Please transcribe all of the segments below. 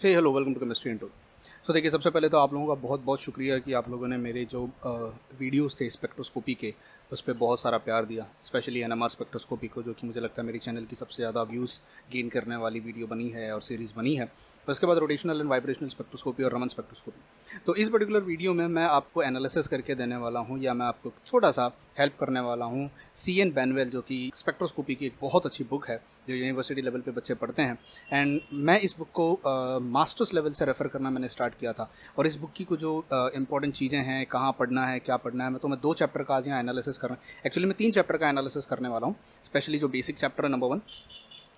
Hey hello welcome to chemistry into. So देखिए, सबसे पहले तो आप लोगों का बहुत बहुत शुक्रिया कि आप लोगों ने मेरे जो वीडियोस थे स्पेक्ट्रोस्कोपी के उस पर बहुत सारा प्यार दिया, स्पेशली एनएमआर स्पेक्ट्रोस्कोपी को, जो कि मुझे लगता है मेरी चैनल की सबसे ज़्यादा व्यूज़ गेन करने वाली वीडियो बनी है और सीरीज़ बनी है। उसके बाद रोटेशनल एंड वाइब्रेशनल स्पेक्ट्रोस्कोपी और रमन स्पेक्ट्रोस्कोपी। तो इस पर्टिकुलर वीडियो में मैं आपको एनालिसिस करके देने वाला हूँ, या मैं आपको छोटा सा हेल्प करने वाला हूँ CN बैनवेल, जो कि स्पेक्ट्रोस्कोपी की एक बहुत अच्छी बुक है जो यूनिवर्सिटी लेवल पे बच्चे पढ़ते हैं। एंड मैं इस बुक को मास्टर्स लेवल से रेफ़र करना मैंने स्टार्ट किया था, और इस बुक की कुछ जो इंपॉर्टेंट चीज़ें हैं, कहाँ पढ़ना है, क्या पढ़ना है, मैं 2 चैप्टर का आज यहाँ एनालिसिस कर रहा हूँ। एक्चुअली मैं 3 चैप्टर का एनालिसिस करने वाला हूँ, स्पेशली जो बेसिक चैप्टर है number 1,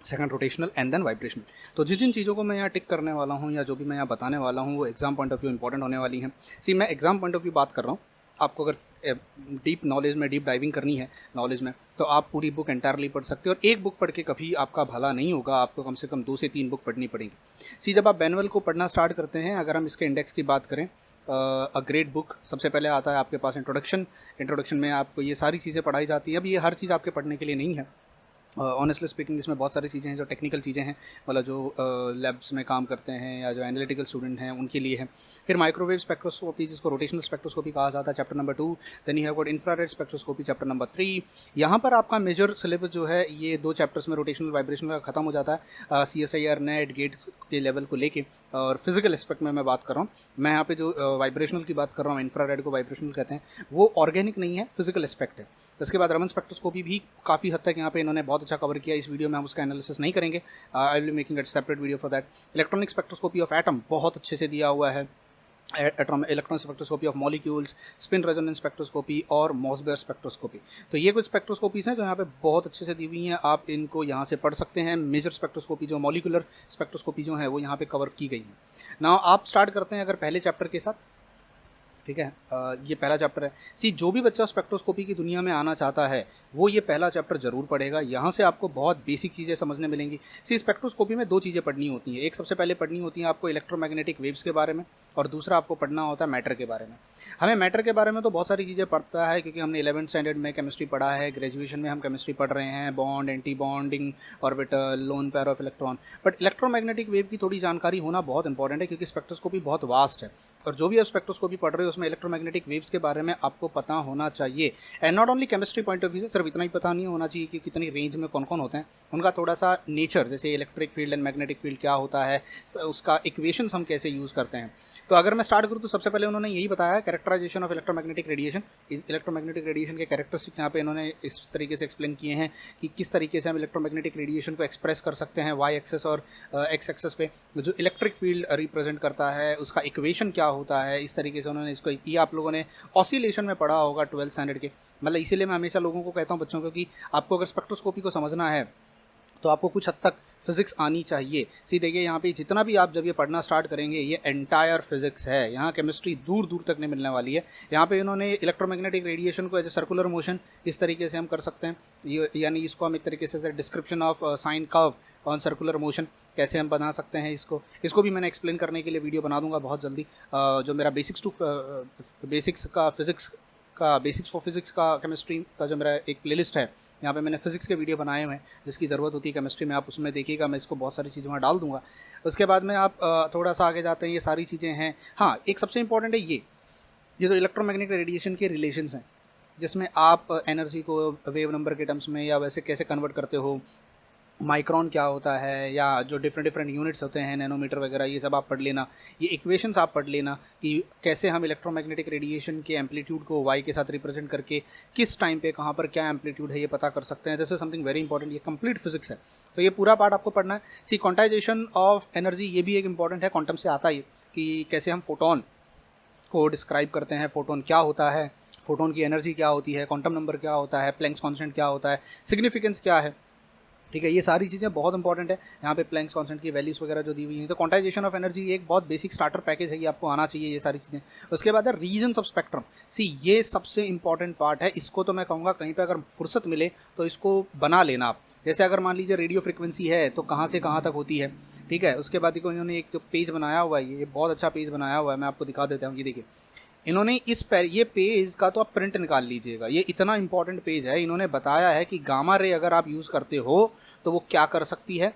second rotational and then vibrational. तो जिन जिन चीज़ों को मैं यहाँ टिक करने वाला हूँ या जो भी मैं यहाँ बताने वाला हूँ वो exam point of view important होने वाली हैं। मैं एग्जाम पॉइंट ऑफ व्यू बात कर रहा हूँ। आपको अगर डीप नॉलेज में डीप डाइविंग करनी है नॉलेज में, तो आप पूरी बुक एंटायरली पढ़ सकते हो, और एक बुक पढ़ के कभी आपका भला नहीं होगा, आपको कम से कम 2 से 3 बुक पढ़नी पड़ेगी। जब आप बैनवेल को पढ़ना स्टार्ट करते हैं, अगर हम इसके इंडेक्स की बात करें, अ ग्रेट बुक, सबसे पहले आता है आपके पास इंट्रोडक्शन में आपको ये सारी चीज़ें पढ़ाई जाती हैं। अब ये हर चीज़ आपके पढ़ने के लिए नहीं है, ऑनेस्टली स्पीकिंग इसमें बहुत सारी चीज़ें हैं जो टेक्निकल चीज़ें हैं, मतलब जो लैब्स में काम करते हैं या जो एनालिटिकल स्टूडेंट हैं उनके लिए है। फिर माइक्रोवेव स्पेक्ट्रोस्कोपी, जिसको रोटेशनल स्पेक्ट्रोस्कोपी कहा जाता है, chapter number 2। Then you have got infrared spectroscopy, chapter number 3। यहाँ पर आपका मेजर सिलेबस जो है ये 2 चैप्टर्स में रोटेशनल वाइब्रेशनल का खत्म हो जाता है, CSIR नेट गेट के लेवल को लेके। और फिजिकल एस्पेक्ट में मैं बात कर रहा हूँ, मैं यहाँ पे जो वाइब्रेशनल की बात कर रहा हूँ, इंफ्रारेड को वाइब्रेशनल कहते हैं, वो ऑर्गेनिक नहीं है, फिजिकल एस्पेक्ट है। इसके बाद रमन स्पेक्ट्रोस्कोपी भी काफ़ी हद तक यहाँ पे इन्होंने बहुत अच्छा कवर किया। इस वीडियो में हम उसका एनालिसिस नहीं करेंगे, I will be making a separate video for that. Electronic spectroscopy of atom बहुत अच्छे से दिया हुआ है, electron spectroscopy of molecules, spin resonance spectroscopy और मॉसबेयर स्पेक्ट्रोस्कोपी। तो ये कुछ स्पेक्ट्रोस्कोपीज़ हैं जो यहाँ पे बहुत अच्छे से दी हुई हैं, आप इनको यहाँ से पढ़ सकते हैं। मेजर स्पेक्ट्रोस्कोपी जो मॉलिकुलर स्पेक्ट्रोस्कोपी जो है वो यहाँ पे कवर की गई है। नाउ आप स्टार्ट करते हैं अगर पहले चैप्टर के साथ, ठीक है। ये पहला चैप्टर है। जो भी बच्चा स्पेक्ट्रोस्कोपी की दुनिया में आना चाहता है वो ये पहला चैप्टर जरूर पढ़ेगा। यहाँ से आपको बहुत बेसिक चीज़ें समझने मिलेंगी। स्पेक्ट्रोस्कोपी में 2 चीज़ें पढ़नी होती हैं। एक सबसे पहले पढ़नी होती है आपको इलेक्ट्रोमैग्नेटिक वेव्स के बारे में, और दूसरा आपको पढ़ना होता है मैटर के बारे में। हमें मैटर के बारे में तो बहुत सारी चीज़ें पढ़ता है, क्योंकि हमने 11th स्टैंडर्ड में केमिस्ट्री पढ़ा है, ग्रेजुएशन में हम केमिस्ट्री पढ़ रहे हैं, bond, anti bonding, orbital, lone pair of electron. But electromagnetic wave की थोड़ी जानकारी होना बहुत इंपॉर्टेंट है, क्योंकि स्पेक्ट्रोस्कोपी बहुत वास्ट है, और जो भी आप स्पेक्ट्रोस्कोपी पढ़ रहे हो उसमें इलेक्ट्रोमैग्नेटिक वेव्स के बारे में आपको पता होना चाहिए। And not only chemistry point of view से सिर्फ इतना ही पता नहीं होना चाहिए कि कितनी रेंज में कौन कौन होते हैं, उनका थोड़ा सा नेचर, जैसे electric field and magnetic field क्या होता है, उसका इक्वेशंस हम कैसे यूज़ करते हैं। तो अगर मैं स्टार्ट करूँ तो सबसे पहले उन्होंने यही बताया, characterization of electromagnetic radiation. Electromagnetic radiation के कैरेक्टरिस्टिक्स यहाँ पे इन्होंने इस तरीके से एक्सप्लेन किए हैं कि किस तरीके से हम इलेक्ट्रोमैग्नेटिक रेडिएशन को एक्सप्रेस कर सकते हैं वाई एक्सेस और एक्स एक्सेस पे। जो इलेक्ट्रिक फील्ड रिप्रेजेंट करता है उसका इक्वेशन क्या होता है, इस तरीके से उन्होंने इसको, ये आप लोगों ने ऑसिलेशन में पढ़ा होगा 12th स्टैंडर्ड के। मतलब इसीलिए मैं हमेशा लोगों को कहता हूँ, बच्चों को, कि आपको अगर स्पेक्ट्रोस्कोपी को समझना है तो आपको कुछ हद तक फिजिक्स आनी चाहिए। देखिए यहाँ पे जितना भी आप जब ये पढ़ना स्टार्ट करेंगे ये एंटायर फिजिक्स है, यहाँ केमिस्ट्री दूर दूर तक नहीं मिलने वाली है। यहाँ पे इन्होंने इलेक्ट्रोमैग्नेटिक रेडिएशन को एज ए सर्कुलर मोशन इस तरीके से हम कर सकते हैं, यानी इसको हम एक तरीके से description of sine curve on circular motion कैसे हम बना सकते हैं, इसको भी मैंने एक्सप्लेन करने के लिए वीडियो बना दूंगा बहुत जल्दी। जो मेरा बेसिक्स फॉर फिजिक्स का केमिस्ट्री का जो मेरा एक प्लेलिस्ट है, यहाँ पे मैंने फिजिक्स के वीडियो बनाए हुए हैं, जिसकी ज़रूरत होती है केमिस्ट्री में, आप उसमें देखिएगा, मैं इसको बहुत सारी चीज़ें वहाँ डाल दूँगा। उसके बाद में आप थोड़ा सा आगे जाते हैं, ये सारी चीज़ें हैं। हाँ, एक सबसे इंपॉर्टेंट है ये जो इलेक्ट्रोमैग्नेटिक रेडिएशन के रिलेशंस हैं, जिसमें आप एनर्जी को वेव नंबर के टर्म्स में या वैसे कैसे कन्वर्ट करते हो, माइक्रोन क्या होता है, या जो डिफरेंट यूनिट्स होते हैं, नैनोमीटर वगैरह, ये सब आप पढ़ लेना। ये इक्वेशंस आप पढ़ लेना कि कैसे हम इलेक्ट्रोमैग्नेटिक रेडिएशन के एम्पलीट्यूड को वाई के साथ रिप्रेजेंट करके किस टाइम पे कहाँ पर क्या एम्पलीट्यूड है ये पता कर सकते हैं। This is something very important, ये कंप्लीट फिजिक्स है, तो ये पूरा पार्ट आपको पढ़ना है। क्वांटाइजेशन ऑफ एनर्जी, ये भी एक इंपॉर्टेंट है, क्वांटम से आता है कि कैसे हम फोटोन को डिस्क्राइब करते हैं, फोटोन क्या होता है, फोटोन की एनर्जी क्या होती है, क्वांटम नंबर क्या होता है, प्लैंक्स कांस्टेंट क्या होता है, सिग्निफिकेंस क्या है, ठीक है। ये सारी चीज़ें बहुत इंपॉर्टेंट है। यहाँ पे प्लैंक्स कांस्टेंट की वैल्यूज़ वगैरह जो दी हुई हैं। तो क्वांटाइजेशन ऑफ एनर्जी एक बहुत बेसिक स्टार्टर पैकेज है, ये आपको आना चाहिए ये सारी चीज़ें। उसके बाद है रीजन्स ऑफ स्पेक्ट्रम। ये सबसे इंपॉर्टेंट पार्ट है, इसको तो मैं कहूँगा कहीं पर अगर फुर्सत मिले तो इसको बना लेना आप। जैसे अगर मान लीजिए रेडियो फ्रिक्वेंसी है तो कहाँ से कहाँ तक होती है, ठीक है। उसके बाद इन्होंने एक जो पेज बनाया हुआ है, ये बहुत अच्छा पेज बनाया हुआ है, मैं आपको दिखा देता हूँ। ये देखिए, इन्होंने ये पेज का तो आप प्रिंट निकाल लीजिएगा, ये इतना इंपॉर्टेंट पेज है। इन्होंने बताया है कि गामा रे अगर आप यूज़ करते हो तो वो क्या कर सकती है,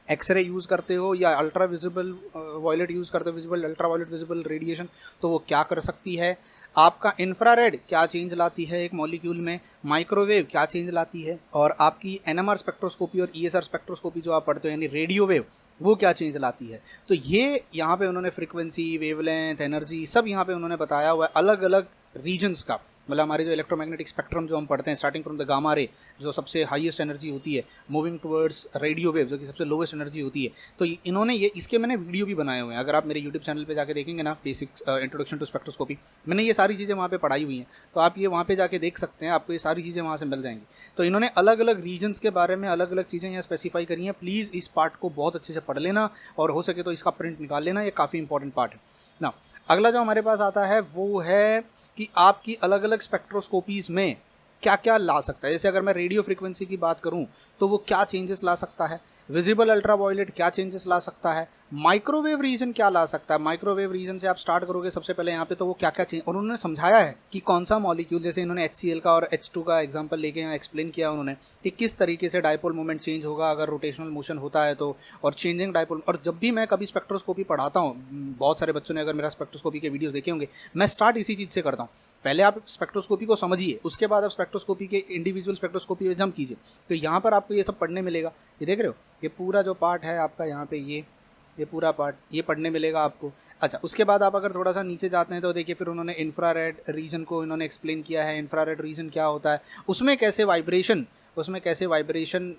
एक्सरे यूज़ करते हो या अल्ट्रा विजिबल वॉयलेट यूज़ करते हो, visible ultra violet visible radiation, तो वो क्या कर सकती है। आपका इंफ्रारेड क्या चेंज लाती है एक मॉलिक्यूल में, माइक्रोवेव क्या चेंज लाती है, और आपकी एनएमआर स्पेक्ट्रोस्कोपी और ईएसआर स्पेक्ट्रोस्कोपी जो आप पढ़ते हो यानी रेडियो वेव, वो क्या चेंज लाती है। तो ये यहाँ पे उन्होंने फ्रीक्वेंसी, वेवलेंथ, एनर्जी सब यहाँ पे उन्होंने बताया हुआ है अलग अलग रीजन्स का। मतलब हमारे जो इलेक्ट्रोमैग्नेटिक स्पेक्ट्रम जो हम पढ़ते हैं starting from the gamma ray जो सबसे हाईएस्ट एनर्जी होती है, मूविंग टुवर्ड्स रेडियो वेव जो कि सबसे लोवेस्ट एनर्जी होती है। तो इन्होंने ये इसके मैंने वीडियो भी बनाए हुए हैं, अगर आप मेरे यूट्यूब चैनल पे जाके देखेंगे ना, बेसिक इंट्रोडक्शन टू स्पेक्ट्रोस्कोपी, मैंने ये सारी चीज़ें वहाँ पे पढ़ाई हुई हैं, तो आप ये वहाँ पे जाके देख सकते हैं, आपको ये सारी चीज़ें वहाँ से मिल जाएंगी। तो इन्होंने अलग अलग रीजन्स के बारे में अलग अलग चीज़ें यहाँ स्पेसिफाई करी हैं। प्लीज़ इस पार्ट को बहुत अच्छे से पढ़ लेना और हो सके तो इसका प्रिंट निकाल लेना, ये काफ़ी इंपॉर्टेंट पार्ट है ना। अगला जो हमारे पास आता है वो है कि आपकी अलग अलग स्पेक्ट्रोस्कोपीज़ में क्या क्या ला सकता है। जैसे अगर मैं रेडियो फ्रीक्वेंसी की बात करूं तो वो क्या चेंजेस ला सकता है, विजिबल अल्ट्रावायलेट क्या चेंजेस ला सकता है, माइक्रोवेव रीजन क्या ला सकता है। माइक्रोवेव रीजन से आप स्टार्ट करोगे सबसे पहले यहाँ पे, तो वो क्या क्या चेंज, और उन्होंने समझाया है कि कौन सा मॉलिक्यूल, जैसे इन्होंने HCl का और H2 का एग्जांपल लेके यहाँ एक्सप्लेन किया उन्होंने कि किस तरीके से डायपोल मोमेंट चेंज होगा अगर रोटेशनल मोशन होता है तो, और चेंजिंग डायपोल। और जब भी मैं कभी स्पेक्ट्रोस्कोपी पढ़ाता हूँ, बहुत सारे बच्चों ने अगर मेरा स्पेक्ट्रोस्कोपी के वीडियोस देखे होंगे, मैं स्टार्ट इसी चीज़ से करता हूँ। पहले आप स्पेक्ट्रोस्कोपी को समझिए, उसके बाद आप स्पेक्ट्रोस्कोपी के इंडिविजुअल स्पेक्ट्रोस्कोपी में जंप कीजिए। तो यहाँ पर आपको ये सब पढ़ने मिलेगा। ये देख रहे हो, ये पूरा जो पार्ट है आपका यहाँ पे, ये पूरा पार्ट ये पढ़ने मिलेगा आपको। अच्छा, उसके बाद आप अगर थोड़ा सा नीचे जाते हैं तो देखिए फिर उन्होंने इंफ्रारेड रीजन को इन्होंने एक्सप्लेन किया है। इंफ्रारेड रीजन क्या होता है, उसमें कैसे वाइब्रेशन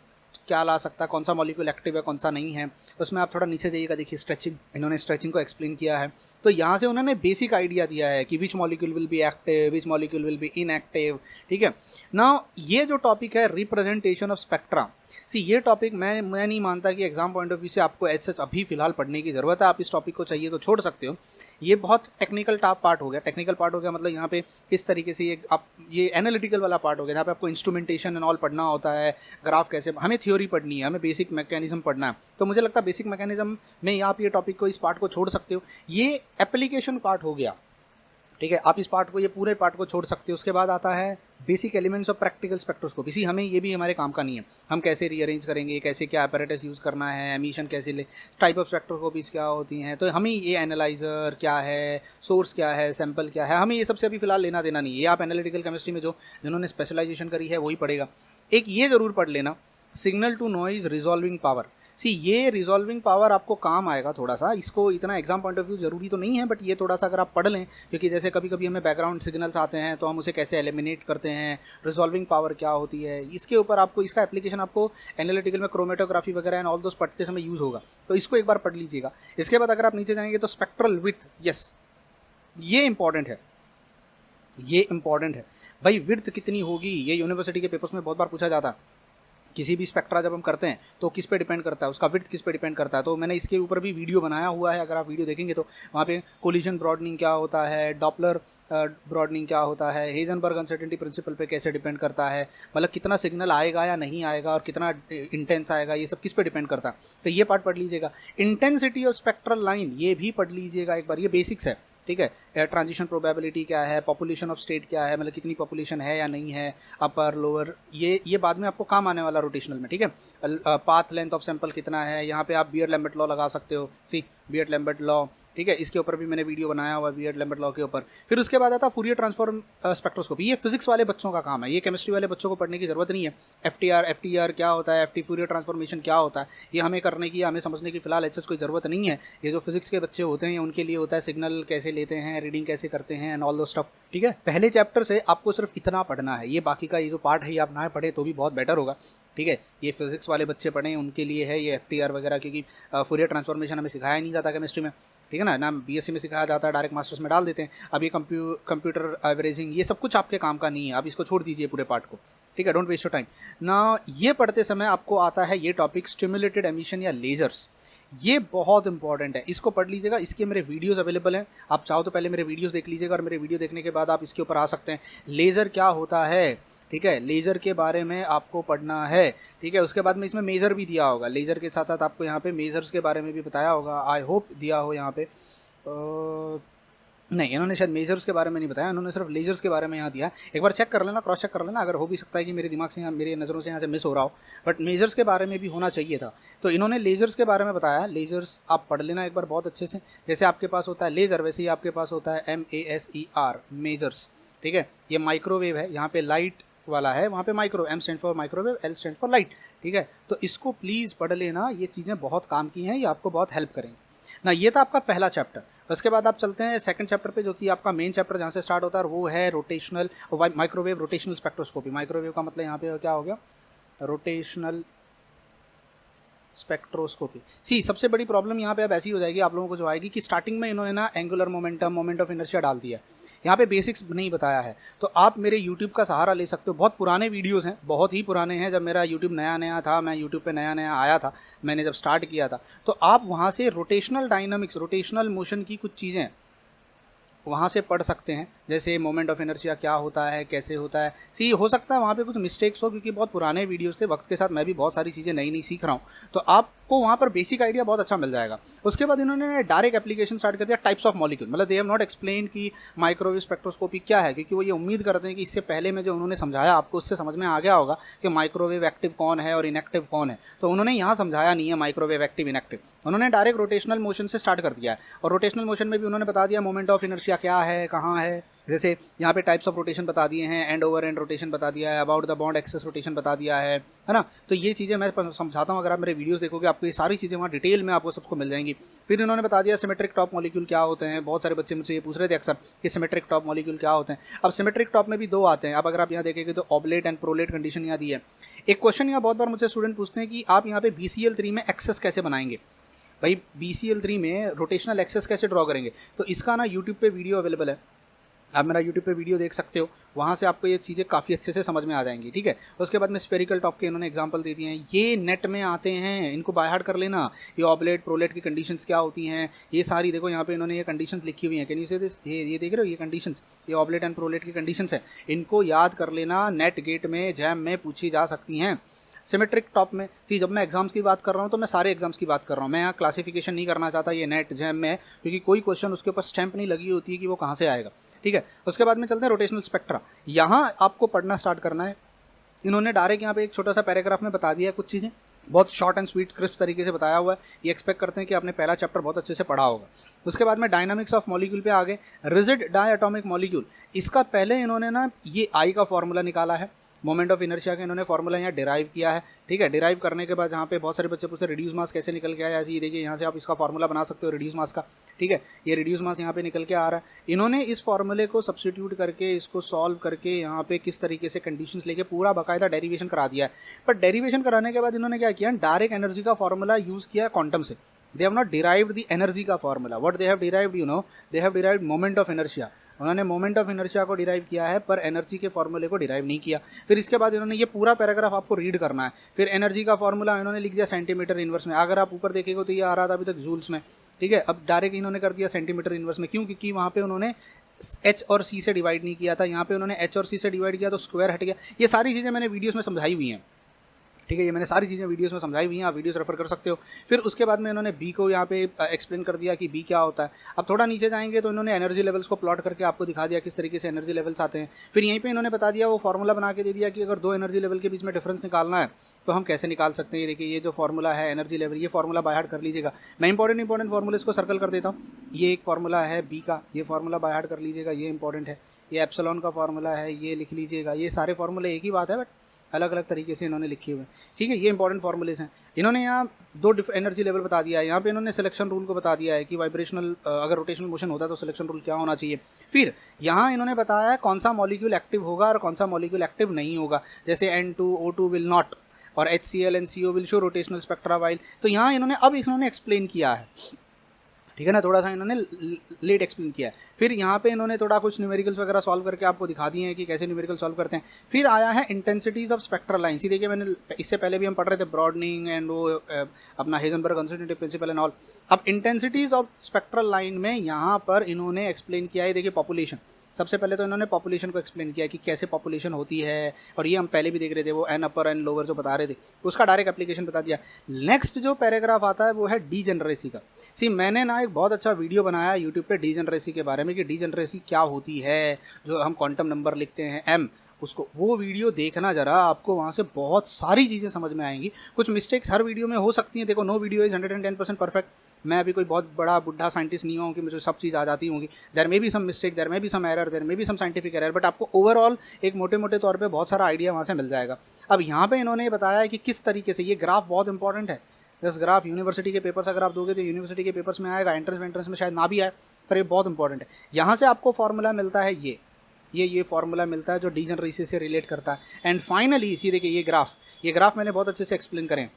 क्या ला सकता है, कौन सा मॉलिक्यूल एक्टिव है कौन सा नहीं है। उसमें आप थोड़ा नीचे जाइएगा, देखिए स्ट्रेचिंग, इन्होंने स्ट्रेचिंग को एक्सप्लेन किया है। तो यहाँ से उन्होंने बेसिक आइडिया दिया है कि which molecule will be active, which molecule will be inactive. ठीक है ना। ये जो टॉपिक है रिप्रेजेंटेशन ऑफ स्पेक्ट्रा, ये टॉपिक मैं नहीं मानता कि एग्जाम पॉइंट ऑफ व्यू से आपको एज सच अभी फिलहाल पढ़ने की ज़रूरत है। आप इस टॉपिक को चाहिए तो छोड़ सकते हो। ये बहुत टेक्निकल पार्ट हो गया। टेक्निकल पार्ट हो गया मतलब यहाँ पे इस तरीके से ये एनालिटिकल वाला पार्ट हो गया जहाँ पे आपको इंस्ट्रूमेंटेशन एंड ऑल पढ़ना होता है, ग्राफ कैसे, हमें थ्योरी पढ़नी है, हमें बेसिक मैकेनिज्म पढ़ना है। तो मुझे लगता है बेसिक मैकेनिज्म में आप ये टॉपिक को, इस पार्ट को छोड़ सकते हो। ये एप्लीकेशन पार्ट हो गया, ठीक है। आप इस पार्ट को, ये पूरे पार्ट को छोड़ सकते हो। उसके बाद आता है basic elements of practical spectroscopy. इसी हमें ये भी हमारे काम का नहीं है, हम कैसे रीअरेंज करेंगे, कैसे क्या अपैरेटस यूज़ करना है, एमिशन कैसे ले, टाइप ऑफ स्पेक्ट्रोस्कोपीज क्या होती हैं, तो हमें ये एनालाइजर क्या है, सोर्स क्या है, सैंपल क्या है, हमें ये सबसे अभी फिलहाल लेना देना नहीं है। ये आप एनालिटिकल केमिस्ट्री में जिन्होंने स्पेशलाइजेशन करी है वही पढ़ेगा। एक ये ज़रूर पढ़ लेना, signal to noise resolving power. ये रिजॉल्विंग पावर आपको काम आएगा थोड़ा सा। इसको इतना एग्जाम पॉइंट ऑफ व्यू जरूरी तो नहीं है, बट ये थोड़ा सा अगर आप पढ़ लें, क्योंकि जैसे कभी कभी हमें बैकग्राउंड सिग्नल्स आते हैं तो हम उसे कैसे एलिमिनेट करते हैं, रिजॉल्विंग पावर क्या होती है, इसके ऊपर आपको, इसका एप्लीकेशन आपको एनालिटिकल में क्रोमेटोग्राफी वगैरह एंड ऑल दोस पढ़ते समय यूज़ होगा। तो इसको एक बार पढ़ लीजिएगा। इसके बाद अगर आप नीचे जाएंगे तो स्पेक्ट्रल विड्थ, यस ये इंपॉर्टेंट है, भाई विड्थ कितनी होगी, ये यूनिवर्सिटी के पेपर्स में बहुत बार पूछा जाता है। किसी भी स्पेक्ट्रा जब हम करते हैं तो किस पे डिपेंड करता है, उसका विड्थ किस पे डिपेंड करता है। तो मैंने इसके ऊपर भी वीडियो बनाया हुआ है, अगर आप वीडियो देखेंगे तो वहाँ पे कोलिजन ब्रॉडनिंग क्या होता है, डॉपलर ब्रॉडनिंग क्या होता है, हेजनबर्ग अनसर्टेनिटी प्रिंसिपल पे कैसे डिपेंड करता है, मतलब कितना सिग्नल आएगा या नहीं आएगा और कितना इंटेंस आएगा, ये सब किस पे डिपेंड करता है। तो ये पार्ट पढ़ लीजिएगा। इंटेंसिटी ऑफ स्पेक्ट्रल लाइन, ये भी पढ़ लीजिएगा एक बार, ये बेसिक्स है, ठीक है। ट्रांजिशन प्रोबेबिलिटी क्या है, पॉपुलेशन ऑफ स्टेट क्या है, मतलब कितनी पॉपुलेशन है या नहीं है, अपर लोअर, ये बाद में आपको काम आने वाला रोटेशनल में, ठीक है। पाथ लेंथ ऑफ सैंपल कितना है, यहाँ पे आप बियर्ड लैम्बर्ट लॉ लगा सकते हो, बियर्ड लैम्बर्ट लॉ, ठीक है। इसके ऊपर भी मैंने वीडियो बनाया हुआ है, बियर्ड लैम्बर्ट लॉ के ऊपर। फिर उसके बाद आता है फूरियर ट्रांसफॉर्म स्पेक्ट्रोस्कोपी। ये फिजिक्स वाले बच्चों का काम है, ये केमिस्ट्री वाले बच्चों को पढ़ने की जरूरत नहीं है। FTR क्या होता है, फूरियर ट्रांसफॉर्मेशन क्या होता है, ये हमें करने की, हमें समझने की फिलहाल ऐसा कोई ज़रूरत नहीं है। ये जो फिजिक्स के बच्चे होते हैं उनके लिए होता है, सिग्नल कैसे लेते हैं, रीडिंग कैसे करते हैं एंड ऑल दो स्टफ, ठीक है। पहले चैप्टर से आपको सिर्फ इतना पढ़ना है, ये बाकी का ये जो पार्ट है ये आप ना पढ़े तो भी बहुत बेटर होगा, ठीक है। ये फिजिक्स वाले बच्चे पढ़ें उनके लिए है ये FTR वगैरह, क्योंकि फूरियर ट्रांसफॉर्मेशन हमें सिखाया नहीं जाता केमिस्ट्री में, ठीक है ना BSc में सिखाया जाता है, डायरेक्ट मास्टर्स में डाल देते हैं। अब ये कंप्यूटर एवरेजिंग, ये सब कुछ आपके काम का नहीं है, आप इसको छोड़ दीजिए पूरे पार्ट को, ठीक है। डोंट वेस्ट योर टाइम ना। ये पढ़ते समय आपको आता है ये टॉपिक स्टिमुलेटेड एमिशन या लेजर्स, ये बहुत इंपॉर्टेंट है, इसको पढ़ लीजिएगा। इसके मेरे वीडियोस अवेलेबल हैं, आप चाहो तो पहले मेरे वीडियोस देख लीजिएगा और मेरे वीडियो देखने के बाद आप इसके ऊपर आ सकते हैं। लेज़र क्या होता है, ठीक है, लेज़र के बारे में आपको पढ़ना है, ठीक है। उसके बाद में इसमें मेज़र भी दिया होगा, लेज़र के साथ साथ आपको यहाँ पे मेज़र्स के बारे में भी बताया होगा, आई होप दिया हो यहाँ पे। नहीं, इन्होंने शायद मेजर्स के बारे में नहीं बताया, इन्होंने सिर्फ लेजर्स के बारे में यहाँ दिया है। एक बार चेक कर लेना, क्रॉस चेक कर लेना, अगर हो भी सकता है कि मेरे दिमाग से यहाँ, मेरी नज़रों से यहाँ से मिस हो रहा हो, बट मेजर्स के बारे में भी होना चाहिए था। तो इन्होंने लेजर्स के बारे में बताया। लेजर्स आप पढ़ लेना एक बार बहुत अच्छे से। जैसे आपके पास होता है लेज़र, वैसे ही आपके पास होता है MASER, मेजर्स, ठीक है। ये माइक्रोवेव है, यहाँ पे लाइट वाला है, वहाँ पे micro, M stand for microwave, L stand for light, ठीक है। तो इसको प्लीज़ पढ़ लेना, ये चीज़ें बहुत काम की हैं, ये आपको बहुत हेल्प करेंगी ना। ये था आपका पहला चैप्टर। उसके बाद आप चलते हैं सेकंड चैप्टर पे, जो कि आपका मेन चैप्टर जहाँ से स्टार्ट होता है, वो है rotational microwave rotational spectroscopy. Microwave का मतलब यहाँ पे क्या हो गया, रोटेशनल स्पेक्ट्रोस्कोपी। सी सबसे बड़ी प्रॉब्लम यहाँ पे अब ऐसी हो जाएगी आप लोगों को जो आएगी कि स्टार्टिंग में इन्होंने ना angular momentum, moment of inertia डाल दिया है, यहाँ पे बेसिक्स नहीं बताया है। तो आप मेरे YouTube का सहारा ले सकते हो, बहुत पुराने वीडियोस हैं, बहुत ही पुराने हैं। जब मेरा YouTube नया नया था, मैं YouTube पे नया नया आया था, मैंने जब स्टार्ट किया था, तो आप वहाँ से रोटेशनल डायनामिक्स, रोटेशनल मोशन की कुछ चीज़ें वहाँ से पढ़ सकते हैं, जैसे मोमेंट ऑफ इनर्शिया क्या होता है, कैसे होता है। सी हो सकता है वहाँ पे कुछ मिस्टेक्स हो, क्योंकि बहुत पुराने वीडियोस थे, वक्त के साथ मैं भी बहुत सारी चीज़ें नई नई सीख रहा हूँ, तो आपको वहाँ पर बेसिक आइडिया बहुत अच्छा मिल जाएगा। उसके बाद इन्होंने डायरेक्ट एप्लीकेशन स्टार्ट कर दिया, टाइप्स ऑफ मॉलिक्यूल। मतलब दे हैव नॉट एक्सप्लेन कि माइक्रोवेव स्पेक्ट्रोस्कोपी क्या है, क्योंकि वो ये उम्मीद करते हैं कि इससे पहले में जो उन्होंने समझाया आपको, उससे समझ में आ गया होगा कि माइक्रोवेव एक्टिव कौन है और इनएक्टिव कौन है। तो उन्होंने यहाँ समझाया नहीं है माइक्रोवेव एक्टिव इनएक्टिव, उन्होंने डायरेक्ट रोटेशनल मोशन से स्टार्ट कर दिया है। और रोटेशनल मोशन में भी उन्होंने बता दिया मोमेंट ऑफ इनर्शिया क्या है, कहाँ है। जैसे यहाँ पे टाइप्स ऑफ रोटेशन बता दिए हैं, एंड ओवर एंड रोटेशन बता दिया है, about the bond axis rotation बता दिया है ना। तो ये चीज़ें मैं समझाता हूँ, अगर आप मेरे वीडियोस देखोगे आपको ये सारी चीज़ें वहाँ डिटेल में आपको सबको मिल जाएंगी। फिर इन्होंने बता दिया सिमेट्रिक टॉप मॉलिक्यूल क्या होते हैं। बहुत सारे बच्चे मुझसे ये पूछ रहे थे अक्सर कि सिमेट्रिक टॉप मॉलिक्यूल क्या होते हैं। अब सिमेट्रिक टॉप में भी दो आते हैं। अब अगर आप यहाँ देखेंगे तो ऑब्लेट एंड प्रोलेट कंडीशन यहाँ दी है। एक क्वेश्चन यहाँ बहुत बार मुझसे स्टूडेंट पूछते हैं कि आप यहाँ पे BCl3 में एक्सेस कैसे बनाएंगे। भाई BCl3 में रोटेशनल एक्सेस कैसे ड्रॉ करेंगे, तो इसका ना यूट्यूब पे वीडियो अवेलेबल है, आप मेरा यूट्यूब पे वीडियो देख सकते हो, वहाँ से आपको ये चीज़ें काफ़ी अच्छे से समझ में आ जाएंगी, ठीक है। उसके बाद में स्पेरिकल टॉप के इन्होंने एग्जांपल दे दिए हैं, ये नेट में आते हैं, इनको बाय हार्ट कर लेना। ये ऑब्लेट प्रोलेट की कंडीशंस क्या होती हैं, ये सारी देखो यहाँ पे इन्होंने ये कंडीशंस लिखी हुई हैं। कैन यू से दिस, ये देख रहे हो, ये कंडीशंस, ये ऑब्लेट एंड प्रोलेट की कंडीशंस है, इनको याद कर लेना। नेट गेट में, जैम में पूछी जा सकती हैं। सिमेट्रिक टॉप में सी, जब मैं एग्जाम्स की बात कर रहा हूँ तो मैं सारे एग्जाम्स की बात कर रहा हूँ, मैं यहाँ क्लासिफिकेशन नहीं करना चाहता ये नेट जैम में है, क्योंकि कोई क्वेश्चन उसके ऊपर स्टैंप नहीं लगी होती है कि वो कहाँ से आएगा, ठीक है। उसके बाद में चलते हैं रोटेशनल स्पेक्ट्रा। यहाँ आपको पढ़ना स्टार्ट करना है। इन्होंने डायरेक्ट यहाँ पे एक छोटा सा पैराग्राफ में बता दिया है कुछ चीज़ें, बहुत शॉर्ट एंड स्वीट क्रिस्प तरीके से बताया हुआ है। ये एक्सपेक्ट करते हैं कि आपने पहला चैप्टर बहुत अच्छे से पढ़ा होगा। उसके बाद में डायनामिक्स ऑफ मॉलिक्यूल पे आगे, रिजिड डायटोमिक मॉलिक्यूल, इसका पहले इन्होंने ना ये आई का फॉर्मूला निकाला है, मोमेंट ऑफ इनर्शिया का इन्होंने फॉर्मूला यहाँ डिराइव किया है, ठीक है। डिराइव करने के बाद यहाँ पे बहुत सारे बच्चे पूछते हैं रिड्यूस मास कैसे निकल के आया, ऐसे ये देखिए यहाँ से आप इसका फॉर्मूला बना सकते हो रिड्यूस मास का, ठीक है। ये रिड्यूस मास यहाँ पे निकल के आ रहा है। इन्होंने इस फॉर्मूले को सब्स्टिट्यूट करके, इसको सॉल्व करके, यहाँ पे किस तरीके से कंडीशंस लेके पूरा बाकायदा डेरिवेशन करा दिया है। पर डेरिवेशन कराने के बाद इन्होंने क्या किया, डायरेक्ट एनर्जी का फॉर्मूला यूज़ किया क्वांटम से। They have not derived the energy का formula, what they have derived, you know, they have derived moment of inertia. उन्होंने मोमेंट ऑफ इनर्शिया को डिराइव किया है, पर एनर्जी के फॉर्मूले को डिराइव नहीं किया। फिर इसके बाद इन्होंने ये पूरा पैराग्राफ आपको रीड करना है। फिर एनर्जी का फॉर्मूला इन्होंने लिख दिया सेंटीमीटर इनवर्स में। अगर आप ऊपर देखेंगे तो ये आ रहा था अभी तक जूल्स में, ठीक है। अब डायरेक्ट इन्होंने कर दिया सेंटीमीटर इनवर्स में, क्यों, क्योंकि वहाँ पे उन्होंने H और C से डिवाइड नहीं किया था, यहाँ पे उन्होंने H और C से डिवाइड किया तो स्क्वायर हट गया। ये सारी चीज़ें मैंने वीडियोस में समझाई हुई हैं, ठीक है। ये मैंने सारी चीज़ें वीडियोस में समझाई हुई हैं, आप वीडियोस रेफर कर सकते हो। फिर उसके बाद में इन्होंने बी को यहाँ पे एक्सप्लेन कर दिया कि बी क्या होता है। अब थोड़ा नीचे जाएंगे तो इन्होंने एनर्जी लेवल्स को प्लॉट करके आपको दिखा दिया किस तरीके से एनर्जी लेवल्स आते हैं। फिर यहीं पे इन्होंने बता दिया, वो फॉर्मूला बना के दे दिया कि अगर दो एनर्जी लेवल के बीच में डिफरेंस निकालना है तो हम कैसे निकाल सकते हैं। ये देखिए, ये जो फॉर्मूला है एनर्जी लेवल, ये फॉर्मूला बाय हार्ट कर लीजिएगा। मैं इंपॉर्टेंट फॉर्मूलेस को सर्कल कर देता हूँ। ये एक फॉर्मूला है बी का, ये फॉर्मूला बाय हार्ट कर लीजिएगा, ये इंपॉर्टेंट है। ये एप्सिलॉन का फॉर्मूला है, ये लिख लीजिएगा। ये सारे फॉर्मूले एक ही बात है, बट अलग अलग तरीके से इन्होंने लिखे हुए हैं, ठीक है। ये इंपॉर्टेंट फॉर्मूलेस हैं। इन्होंने यहाँ दो एनर्जी लेवल बता दिया है। यहाँ पे इन्होंने सिलेक्शन रूल को बता दिया है कि वाइब्रेशनल, अगर रोटेशनल मोशन होता है तो सिलेक्शन रूल क्या होना चाहिए। फिर यहाँ इन्होंने बताया है कौन सा मॉलिक्यूल एक्टिव होगा और कौन सा मॉलिक्यूल एक्टिव नहीं होगा। जैसे N2O2 विल नॉट, और HCl and CO will show rotational spectra while. तो यहाँ इन्होंने एक्सप्लेन किया है, ठीक है ना, थोड़ा सा इन्होंने लेट एक्सप्लेन किया है। फिर यहाँ पे इन्होंने थोड़ा कुछ न्यूमेरिकल्स वगैरह सॉल्व करके आपको दिखा दिए हैं कि कैसे न्यूमेरिकल सॉल्व करते हैं। फिर आया है इंटेंसिटीज़ ऑफ स्पेक्ट्रल लाइन्स। देखिए, मैंने इससे पहले भी हम पढ़ रहे थे ब्रॉडनिंग एंड वो अपना Heisenberg consistent principle and all. अब इंटेंसिटीज़ ऑफ स्पेक्ट्रल लाइन में यहाँ पर इन्होंने एक्सप्लेन किया है, देखिए पॉपुलेशन, सबसे पहले तो इन्होंने पॉपुलेशन को एक्सप्लेन किया कि कैसे पॉपुलेशन होती है, और ये हम पहले भी देख रहे थे, वो एन अपर एन लोअर जो बता रहे थे उसका डायरेक्ट एप्लीकेशन बता दिया। नेक्स्ट जो पैराग्राफ आता है वो है डीजेनरेसी का। सी मैंने ना एक बहुत अच्छा वीडियो बनाया यूट्यूब पे डीजेनरेसी के बारे में कि डीजेनरेसी क्या होती है, जो हम क्वांटम नंबर लिखते हैं एम, उसको वो वीडियो देखना जरा, आपको वहाँ से बहुत सारी चीज़ें समझ में आएंगी। कुछ मिस्टेक्स हर वीडियो में हो सकती हैं, देखो नो वीडियो इज़ 110% परफेक्ट। मैं अभी कोई बहुत बड़ा बुढ़ा साइंटिस्ट नहीं हूँ कि मुझे सब चीज़ आ जाती होंगी। There may be some mistake, there may be some error, there may be some scientific error, but आपको ओवरऑल एक मोटे मोटे तौर पे बहुत सारा आइडिया वहाँ से मिल जाएगा। अब यहाँ पे इन्होंने बताया है कि किस तरीके से ये ग्राफ बहुत इंपॉर्टेंट है। दस ग्राफ यूनिवर्सिटी के पेपर्स अगर आप दोगे तो यूनिवर्सिटी के पेपर्स में आएगा, एंट्रेंस में शायद ना भी आए, पर ये बहुत इंपॉर्टेंट है। यहाँ से आपको फॉर्मूला मिलता है ये फॉर्मूला मिलता है जो डीजेनरेसी से रिलेट करता है। एंड फाइनली इसी देखिए ये ग्राफ मैंने बहुत अच्छे से एक्सप्लेन करें,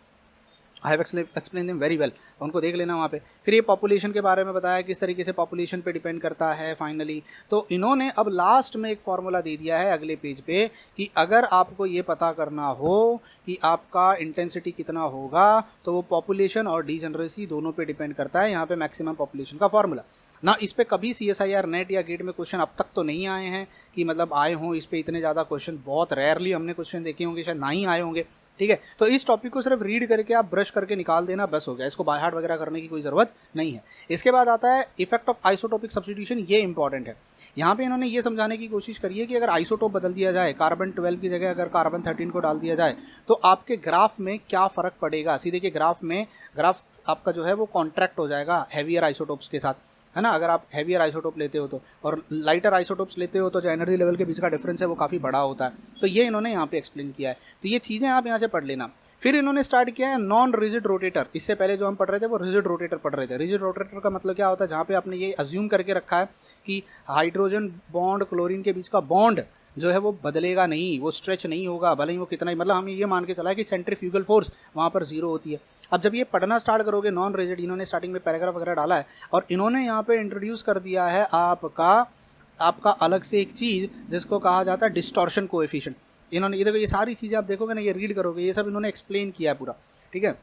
I have explain them very well, उनको देख लेना वहाँ पे। फिर ये पॉपुलेशन के बारे में बताया किस तरीके से पॉपुलेशन पे डिपेंड करता है फाइनली। तो इन्होंने अब लास्ट में एक फार्मूला दे दिया है अगले पेज पे कि अगर आपको ये पता करना हो कि आपका इंटेंसिटी कितना होगा तो वो पॉपुलेशन और डीजेनरेसी दोनों पे डिपेंड करता है। यहाँ पे मैक्सिमम पॉपुलेशन का फार्मूला ना, इस पे कभी CSIR नेट या गेट में क्वेश्चन अब तक तो नहीं आए हैं कि मतलब आए हों इस पे इतने ज़्यादा क्वेश्चन, बहुत रेयरली हमने क्वेश्चन देखे होंगे, शायद ना ही आए होंगे। ठीक है, तो इस टॉपिक को सिर्फ रीड करके आप ब्रश करके निकाल देना, बस हो गया, इसको बाय हार्ट वगैरह करने की कोई ज़रूरत नहीं है। इसके बाद आता है इफेक्ट ऑफ आइसोटोपिक सब्स्टिट्यूशन, ये इंपॉर्टेंट है। यहाँ पे इन्होंने ये समझाने की कोशिश करी है कि अगर आइसोटोप बदल दिया जाए, कार्बन 12 की जगह अगर कार्बन 13 को डाल दिया जाए तो आपके ग्राफ में क्या फ़र्क पड़ेगा। सीधे के ग्राफ आपका जो है वो कॉन्ट्रैक्ट हो जाएगा हैवियर आइसोटोप्स के साथ, है ना। अगर आप हैवियर आइसोटोप लेते हो तो, और लाइटर आइसोटोप्स लेते हो तो जो एनर्जी लेवल के बीच का डिफरेंस है वो काफ़ी बड़ा होता है। तो ये इन्होंने यहाँ पे एक्सप्लेन किया है, तो ये चीज़ें आप यहाँ से पढ़ लेना। फिर इन्होंने स्टार्ट किया है नॉन रिजिड रोटेटर। इससे पहले जो हम पढ़ रहे थे वो रिजिड रोटेटर पढ़ रहे थे। रिजिड रोटेटर का मतलब क्या होता है, जहाँ पे आपने ये अज्यूम करके रखा है कि हाइड्रोजन बॉन्ड क्लोरीन के बीच का बॉन्ड जो है वो बदलेगा नहीं, वो स्ट्रेच नहीं होगा, भले ही वो कितना ही, मतलब हमें ये मान के चला है कि सेंट्रीफ्यूगल फोर्स वहाँ पर जीरो होती है। अब जब ये पढ़ना स्टार्ट करोगे नॉन रिजिड, इन्होंने स्टार्टिंग में पैराग्राफ वगैरह डाला है और इन्होंने यहाँ पे इंट्रोड्यूस कर दिया है आपका अलग से एक चीज़ जिसको कहा जाता है डिस्टॉर्शन कोएफिशिएंट। इन्होंने ये देखो, ये सारी चीज़ें आप देखोगे ना, ये रीड करोगे, ये सब इन्होंने एक्सप्लेन किया है पूरा। ठीक है,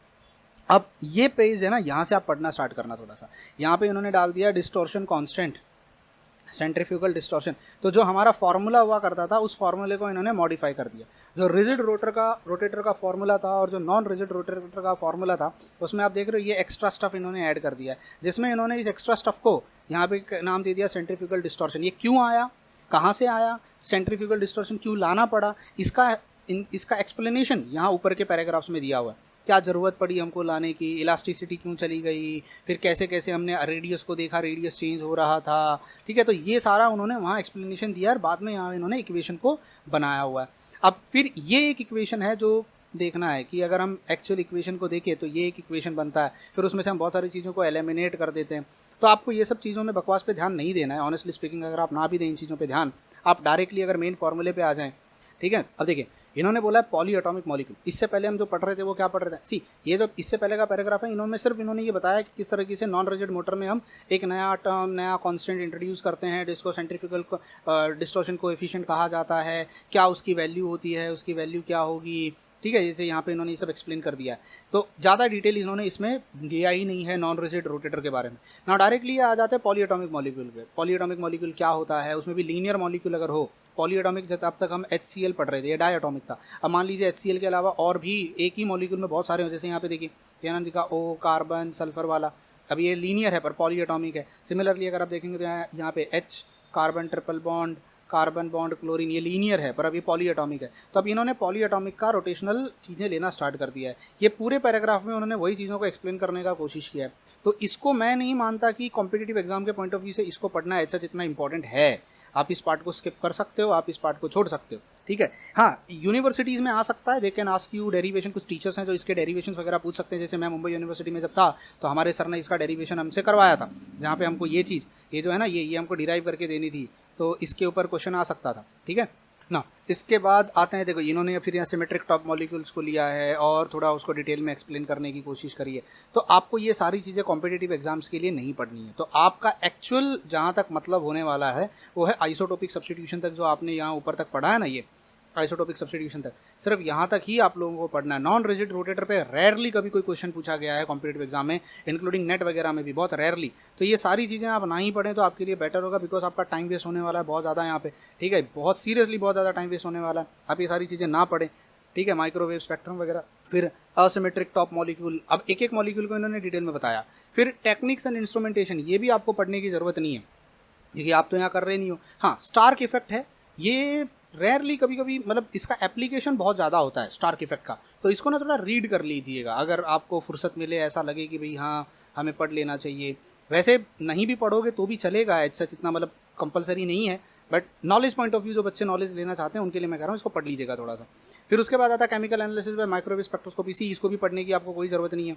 अब ये पेज है ना, यहाँ से आप पढ़ना स्टार्ट करना थोड़ा सा। यहाँ पे इन्होंने डाल दिया डिस्टॉर्शन कांस्टेंट, सेंट्रीफ्यूगल डिस्टॉर्शन। तो जो हमारा फार्मूला हुआ करता था उस फार्मूले को इन्होंने मॉडिफाई कर दिया। जो रिजिड रोटेटर का फार्मूला था और जो नॉन रिजिड रोटेटर का फार्मूला था उसमें आप देख रहे हो ये एक्स्ट्रा स्टफ इन्होंने ऐड कर दिया है, जिसमें इन्होंने इस एक्स्ट्रा स्टफ को यहाँ पे नाम दे दिया सेंट्रीफ्यूगल डिस्टॉर्शन। ये क्यों आया, कहाँ से आया, सेंट्रीफ्यूगल डिस्टॉर्शन क्यों लाना पड़ा, इसका एक्सप्लेनेशन यहाँ ऊपर के पैराग्राफ्स में दिया हुआ है। क्या ज़रूरत पड़ी हमको लाने की, इलास्टिसिटी क्यों चली गई, फिर कैसे कैसे हमने रेडियस को देखा, रेडियस चेंज हो रहा था। ठीक है, तो ये सारा उन्होंने वहाँ एक्सप्लेनेशन दिया और बाद में यहाँ इन्होंने इक्वेशन को बनाया हुआ है। अब फिर ये एक इक्वेशन है जो देखना है कि अगर हम एक्चुअल इक्वेशन को देखें तो ये एक इक्वेशन बनता है, फिर उसमें से हम बहुत सारी चीज़ों को एलिमिनेट कर देते हैं। तो आपको ये सब चीज़ों में बकवास पे ध्यान नहीं देना है। ऑनेस्टली स्पीकिंग, अगर आप ना भी दें इन चीज़ों पे ध्यान, आप डायरेक्टली अगर मेन फॉर्मूले पे आ जाएं। ठीक है, अब देखिए इन्होंने बोला है पॉली एटॉमिक मॉलिक्यूल। इससे पहले हम जो पढ़ रहे थे वो क्या पढ़ रहे थे, ये जो इससे पहले का पैराग्राफ है, इन्होंने ये बताया कि किस तरीके से नॉन रिजिड मोटर में हम एक नया टर्म, नया कांस्टेंट इंट्रोड्यूस करते हैं जिसको सेंट्रीफ्यूगल डिस्टॉर्शन कोएफिशिएंट कहा जाता है, क्या उसकी वैल्यू होती है, उसकी वैल्यू क्या होगी। ठीक है, जैसे यहाँ पे इन्होंने ये सब एक्सप्लेन कर दिया है, तो ज़्यादा डिटेल इन्होंने इसमें दिया ही नहीं है नॉन रिजिड रोटेटर के बारे में। ना डायरेक्टली आ जाते हैं पॉली एटॉमिक मॉलिक्यूल पे। पॉली एटॉमिक मॉलिक्यूल क्या होता है, उसमें भी लीनियर मॉलिक्यूल अगर हो, पॉली एटॉमिक जब अब तक हम HCl पढ़ रहे थे, ये डाई एटॉमिक था। अब मान लीजिए HCl के अलावा और भी एक ही मॉलिक्यूल में बहुत सारे हो, जैसे यहाँ पे देखिए यहाँ दिखा O, कार्बन, सल्फर वाला। अब ये लीनियर है पर पॉली एटॉमिक है। सिमिलरली अगर आप देखेंगे तो यहाँ पे H, carbon triple bond, carbon bond chlorine, ये लीनियर है पर अब ये पॉली एटॉमिक है। तो अब इन्होंने पॉली एटॉमिक का रोटेशनल चीज़ें लेना स्टार्ट कर दिया है। ये पूरे पैराग्राफ में उन्होंने वही चीज़ों को एक्सप्लेन करने का कोशिश किया है। तो इसको मैं नहीं मानता कि कॉम्पिटिटिव एग्जाम के पॉइंट ऑफ व्यू से इसको पढ़ना ऐसा जितना इंपॉर्टेंट है। आप इस पार्ट को स्किप कर सकते हो, आप इस पार्ट को छोड़ सकते हो। ठीक है, हाँ यूनिवर्सिटीज़ में आ सकता है, they can ask you derivation. कुछ टीचर्स हैं जो इसके डेरिवेशन वगैरह पूछ सकते हैं। जैसे मैं मुंबई यूनिवर्सिटी में जब था तो हमारे सर ने इसका डेरिवेशन हमसे करवाया था, जहाँ पे हमको ये चीज़, ये जो है ना, ये हमको डिराइव करके देनी थी, तो इसके ऊपर क्वेश्चन आ सकता था। ठीक है ना। इसके बाद आते हैं, देखो इन्होंने फिर यहाँ सिमेट्रिक टॉप मॉलिक्यूल्स को लिया है और थोड़ा उसको डिटेल में एक्सप्लेन करने की कोशिश करी है। तो आपको ये सारी चीज़ें कॉम्पिटिटिव एग्जाम्स के लिए नहीं पढ़नी है। तो आपका एक्चुअल जहाँ तक मतलब होने वाला है वो है आइसोटोपिक सब्स्टिट्यूशन तक, जो आपने यहाँ ऊपर तक पढ़ा है ना, ये आइसोटोपिक सब्स्टिट्यूशन तक, सिर्फ यहाँ तक ही आप लोगों को पढ़ना है। नॉन रिजिड रोटेटर पे रेयरली कभी कोई क्वेश्चन पूछा गया है कॉम्पिटेटिव एग्जाम में, इंक्लूडिंग नेट वगैरह में भी बहुत रेयरली। तो ये सारी चीज़ें आप ना ही पढ़ें तो आपके लिए बेटर होगा, बिकॉज आपका टाइम वेस्ट होने वाला है बहुत ज़्यादा यहाँ पे, ठीक है, बहुत सीरियसली बहुत ज़्यादा टाइम वेस्ट होने वाला है। आप ये सारी चीज़ें ना पढ़ें, ठीक है, माइक्रोवेव स्पेक्ट्रम वगैरह, फिर असिमेट्रिक टॉप मॉलिक्यूल, अब एक एक मॉलिक्यूल को इन्होंने डिटेल में बताया। फिर टेक्निक्स एंड इंस्ट्रूमेंटेशन, ये भी आपको पढ़ने की ज़रूरत नहीं है क्योंकि आप तो यहाँ कर रहे नहीं हो। हाँ, स्टार्क इफेक्ट है, ये रेयरली कभी कभी, मतलब इसका एप्लीकेशन बहुत ज़्यादा होता है स्टार्क इफेक्ट का, तो इसको ना थोड़ा रीड कर लीजिएगा अगर आपको फुर्सत मिले, ऐसा लगे कि भाई हाँ हमें पढ़ लेना चाहिए। वैसे नहीं भी पढ़ोगे तो भी चलेगा, ऐसा इतना मतलब कंपलसरी नहीं है, but knowledge point of view जो बच्चे नॉलेज लेना चाहते हैं उनके लिए मैं कह रहा हूँ इसको पढ़ लीजिएगा थोड़ा सा। फिर उसके बाद आता है chemical analysis by microwave spectroscopy, सी इसको भी पढ़ने की आपको कोई ज़रूरत नहीं है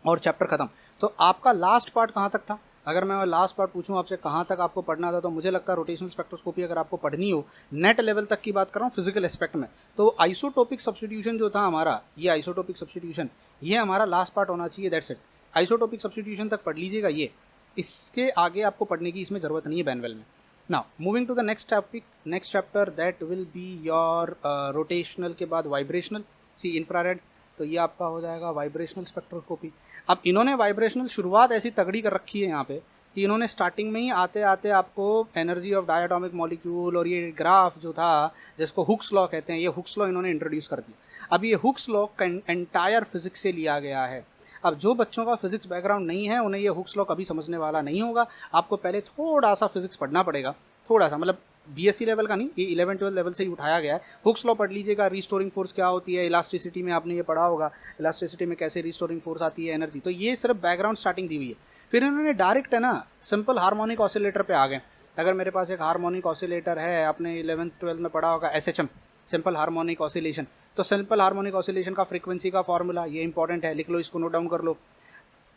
और चैप्टर खत्म। तो आपका लास्ट पार्ट कहाँ तक था? अगर मैं लास्ट पार्ट पूछूं आपसे कहाँ तक आपको पढ़ना था, तो मुझे लगता है रोटेशनल स्पेक्ट्रोस्कोपी अगर आपको पढ़नी हो नेट लेवल तक की बात कर रहा हूँ फिजिकल एस्पेक्ट में, तो आइसोटोपिक सब्स्टिट्यूशन जो था हमारा, ये आइसोटोपिक सब्स्टिट्यूशन ये हमारा लास्ट पार्ट होना चाहिए, दैट्स इट। आइसोटोपिक सब्स्टिट्यूशन तक पढ़ लीजिएगा, ये इसके आगे आपको पढ़ने की इसमें ज़रूरत नहीं है बैनवेल में। Now moving to the next topic, next chapter that will be your rotational के बाद वाइब्रेशनल, सी इंफ्रारेड, तो ये आपका हो जाएगा वाइब्रेशनल स्पेक्ट्रोस्कोपी। अब इन्होंने वाइब्रेशनल शुरुआत ऐसी तगड़ी कर रखी है यहाँ पे कि इन्होंने स्टार्टिंग में ही आते आते आपको एनर्जी ऑफ डायटोमिक मॉलिक्यूल और ये ग्राफ जो था जिसको हुक्स लॉ कहते हैं, ये हुक्स लॉ इन्होंने इंट्रोड्यूस कर दिया। अब ये हुक्स लॉ एंटायर फिजिक्स से लिया गया है। अब जो बच्चों का फिजिक्स बैकग्राउंड नहीं है उन्हें ये हुक्स लॉ कभी समझने वाला नहीं होगा, आपको पहले थोड़ा सा फिजिक्स पढ़ना पड़ेगा, थोड़ा सा, मतलब बीएससी लेवल का नहीं, ये 11-12 लेवल से ही उठाया गया है। हुक्स लॉ पढ़ लीजिएगा, रिस्टोरिंग फोर्स क्या होती है, इलास्टिसिटी में आपने ये पढ़ा होगा, इलास्टिसिटी में कैसे रिस्टोरिंग फोर्स आती है, एनर्जी, तो ये सिर्फ बैकग्राउंड स्टार्टिंग दी हुई है। फिर इन्होंने डायरेक्ट है ना सिंपल हार्मोनिक ऑसिलेटर पे आ गए। अगर मेरे पास एक हार्मोनिक ऑसिलेटर है, आपने 11th-12th में पढ़ा होगा SHM, सिंपल हार्मोनिक ऑसिलेशन, तो सिंपल हार्मोनिक ऑसिलेशन का फ्रीक्वेंसी का फॉर्मूला ये इंपॉर्टेंट है, लिख लो इसको, नोट डाउन कर लो।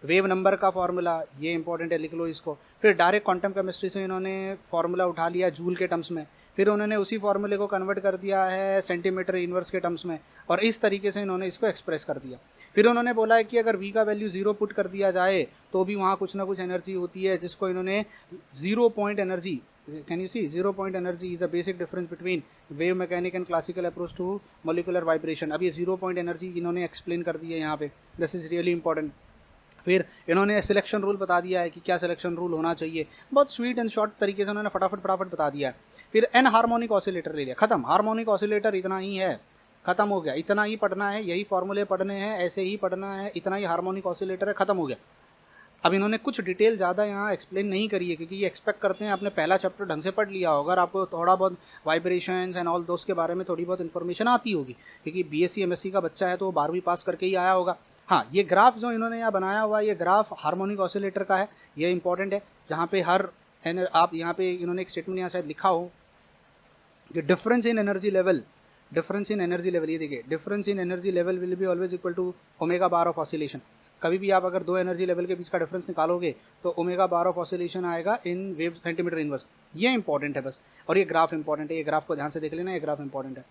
वेव नंबर का फॉर्मूला ये इंपॉर्टेंट है, लिख लो इसको। फिर डायरेक्ट क्वांटम केमिस्ट्री से इन्होंने फार्मूला उठा लिया जूल के टर्म्स में, फिर उन्होंने उसी फार्मूले को कन्वर्ट कर दिया है सेंटीमीटर इन्वर्स के टर्म्स में, और इस तरीके से इन्होंने इसको एक्सप्रेस कर दिया। फिर उन्होंने बोला है कि अगर v का वैल्यू 0 पुट कर दिया जाए तो भी वहाँ कुछ ना कुछ एनर्जी होती है, जिसको इन्होंने 0 point energy, can you see, 0 point energy is the basic difference between wave mechanic and classical approach to molecular vibration. अब ये 0 पॉइंट एनर्जी इन्होंने एक्सप्लेन कर दी है यहाँ पे, दिस इज़ रियली इंपॉर्टेंट। फिर इन्होंने सिलेक्शन रूल बता दिया है कि क्या सिलेक्शन रूल होना चाहिए, बहुत स्वीट एंड शॉर्ट तरीके से उन्होंने फटाफट बता दिया है। फिर एन हार्मोनिक ऑसिलेटर ले लिया, खत्म, हार्मोनिक ऑसिलेटर इतना ही है, खत्म हो गया, इतना ही पढ़ना है, यही फॉर्मूले पढ़ने हैं, ऐसे ही पढ़ना है, इतना ही हार्मोनिक ऑसिलेटर है, खत्म हो गया। अब इन्होंने कुछ डिटेल ज़्यादा यहाँ एक्सप्लेन नहीं करी है क्योंकि ये एक्सपेक्ट करते हैं आपने पहला चैप्टर ढंग से पढ़ लिया होगा, अगर आपको थोड़ा बहुत वाइब्रेशंस एंड ऑल दोस्त के बारे में थोड़ी बहुत इन्फॉर्मेशन आती होगी, क्योंकि बीएससी एमएससी का बच्चा है तो वो 12वीं पास करके ही आया होगा। हाँ, ये ग्राफ जो इन्होंने यहाँ बनाया हुआ है, ये ग्राफ हार्मोनिक ऑसिलेटर का है, ये इंपॉर्टेंट है, जहाँ पे हर आप यहाँ पे इन्होंने एक स्टेटमेंट यहाँ शायद लिखा हो कि डिफरेंस इन एनर्जी लेवल, ये देखिए, difference in energy level will be always equal to omega bar of oscillation. कभी भी आप अगर दो एनर्जी लेवल के बीच का डिफरेंस निकालोगे तो ओमेगा बार ऑफ ऑसिलेशन आएगा इन वेव सेंटीमीटर इनवर्स, ये इंपॉर्टेंट है बस। और ये ग्राफ इंपॉर्टेंट है, ये ग्राफ को ध्यान से देख लेना, ये ग्राफ इंपॉर्टेंट है।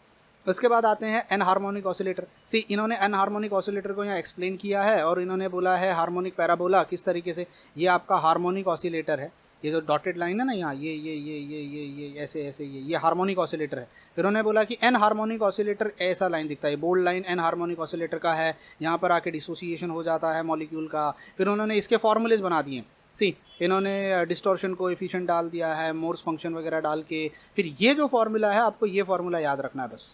उसके बाद आते हैं एन हार्मोनिक ऑसिलेटर। सी इन्होंने एन हार्मोनिक ऑसिलेटर को यहाँ एक्सप्लेन किया है और इन्होंने बोला है हार्मोनिक पैराबोला किस तरीके से, ये आपका हार्मोनिक ऑसिलेटर है, ये जो डॉटेड लाइन है ना यहाँ, ये ऐसे ये हार्मोनिक ऑसिलेटर है। फिर उन्होंने बोला कि एन हार्मोनिक ऑसिलेटर ऐसा लाइन दिखता है, bold line anharmonic oscillator का है, यहाँ पर आके डिसोसिएशन हो जाता है मॉलिक्यूल का। फिर उन्होंने इसके फॉर्मूलेज बना दिए, सी इन्होंने डिस्टॉर्शन कोएफिशिएंट डाल दिया है, मोर्स फंक्शन वगैरह डाल के। फिर ये जो फार्मूला है आपको ये फार्मूला याद रखना है बस,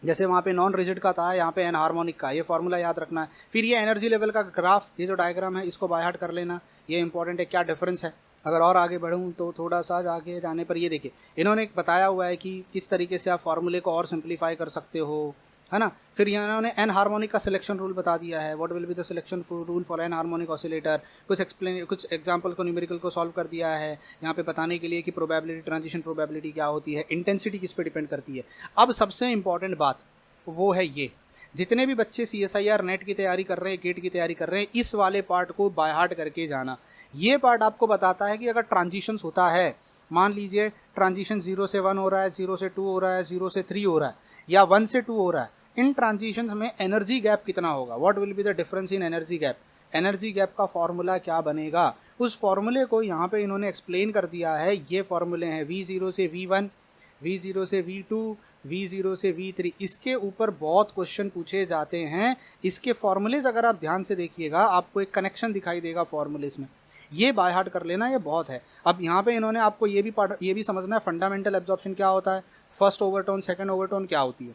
जैसे वहाँ पे नॉन रिजिड का था, यहाँ पे एन हार्मोनिक का, ये फार्मूला याद रखना है। फिर ये एनर्जी लेवल का ग्राफ, ये जो डायग्राम है इसको बाय हार्ट कर लेना, ये इंपॉर्टेंट है, क्या डिफरेंस है। अगर और आगे बढ़ूँ तो थोड़ा सा आगे जाने पर ये देखिए इन्होंने बताया हुआ है कि किस तरीके से आप फार्मूले को और सिंप्लीफाई कर सकते हो, है ना। फिर इन्होंने एन हार्मोनिक का सिलेक्शन रूल बता दिया है, what will be the selection rule for anharmonic oscillator. कुछ एग्जांपल को, न्यूमेरिकल को सॉल्व कर दिया है यहाँ पे बताने के लिए कि प्रोबेबिलिटी, ट्रांजिशन प्रोबेबिलिटी क्या होती है, इंटेंसिटी किस पे डिपेंड करती है। अब सबसे इंपॉर्टेंट बात वो है ये, जितने भी बच्चे CSIR नेट की तैयारी कर रहे हैं, गेट की तैयारी कर रहे हैं, इस वाले पार्ट को बाय हार्ट करके जाना। ये पार्ट आपको बताता है कि अगर ट्रांजिशंस होता है, मान लीजिए ट्रांजिशन 0 से 1 हो रहा है, 0 से 2 हो रहा है, 0 से 3 हो रहा है, या 1 से 2 हो रहा है, इन ट्रांजिशंस में एनर्जी गैप कितना होगा, what will be the difference in energy gap. Energy gap का फॉर्मूला क्या बनेगा, उस फॉर्मूले को यहाँ पे इन्होंने एक्सप्लेन कर दिया है। ये फॉर्मूले हैं V0 से V1, V0 से V2, V0 से V3, इसके ऊपर बहुत क्वेश्चन पूछे जाते हैं। इसके फॉर्मूलेज अगर आप ध्यान से देखिएगा आपको एक कनेक्शन दिखाई देगा फॉर्मूलेज में, ये बाय हार्ट कर लेना, ये बहुत है। अब यहाँ पे इन्होंने आपको ये भी समझना है फंडामेंटल एब्जॉर्प्शन क्या होता है, फर्स्ट ओवरटोन सेकंड ओवरटोन क्या होती है,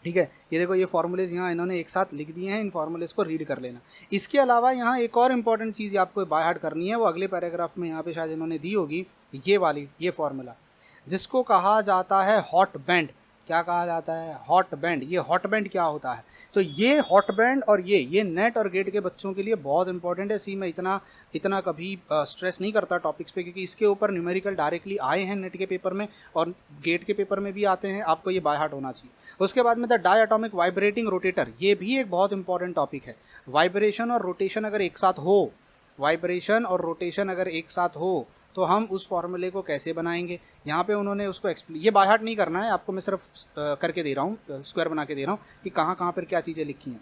ठीक है। ये देखो ये फॉर्मूलेज यहाँ इन्होंने एक साथ लिख दिए हैं, इन फॉर्मूलेज को रीड कर लेना। इसके अलावा यहाँ एक और इंपॉर्टेंट चीज़ आपको बाय हार्ट करनी है, वो अगले पैराग्राफ में यहाँ पे शायद इन्होंने दी होगी, ये वाली, ये फॉर्मूला जिसको कहा जाता है हॉट बैंड। क्या कहा जाता है? Hot band. ये हॉट बैंड क्या होता है? तो ये हॉट बैंड और ये नेट और गेट के बच्चों के लिए बहुत इंपॉर्टेंट है। सी मैं इतना कभी स्ट्रेस नहीं करता टॉपिक्स पे, क्योंकि इसके ऊपर न्यूमेरिकल डायरेक्टली आए हैं नेट के पेपर में और गेट के पेपर में भी आते हैं, आपको ये बाय हार्ट होना चाहिए। उसके बाद में the diatomic vibrating rotator, ये भी एक बहुत इंपॉर्टेंट टॉपिक है। वाइब्रेशन और रोटेशन अगर एक साथ हो, वाइब्रेशन और रोटेशन अगर एक साथ हो तो हम उस फॉर्मूले को कैसे बनाएंगे, यहाँ पे उन्होंने उसको ये बाय हार्ट नहीं करना है आपको, मैं सिर्फ करके दे रहा हूँ, स्क्वायर बना के दे रहा हूँ कि कहाँ कहाँ पर क्या चीज़ें लिखी हैं,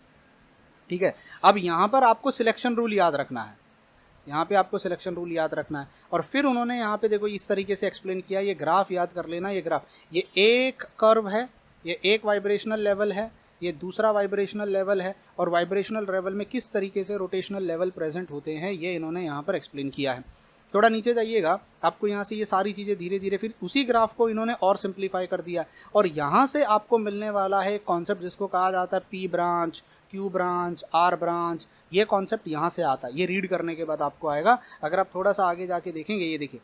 ठीक है। अब यहाँ पर आपको सिलेक्शन रूल याद रखना है, यहाँ पे आपको सिलेक्शन रूल याद रखना है। और फिर उन्होंने यहाँ पे देखो इस तरीके से एक्सप्लेन किया, ये ग्राफ याद कर लेना। ये ग्राफ, ये एक कर्व है, ये एक वाइब्रेशनल लेवल है, ये दूसरा वाइब्रेशनल लेवल है, और वाइब्रेशनल लेवल में किस तरीके से रोटेशनल लेवल प्रेजेंट होते हैं ये इन्होंने यहाँ पर एक्सप्लेन किया है। थोड़ा नीचे जाइएगा, आपको यहाँ से ये सारी चीज़ें धीरे धीरे फिर उसी ग्राफ को इन्होंने और सिंप्लीफाई कर दिया, और यहाँ से आपको मिलने वाला है कॉन्सेप्ट जिसको कहा जाता है P branch, Q branch, R branch. ये कॉन्सेप्ट यहाँ से आता है, ये रीड करने के बाद आपको आएगा। अगर आप थोड़ा सा आगे जाके देखेंगे, ये देखिए,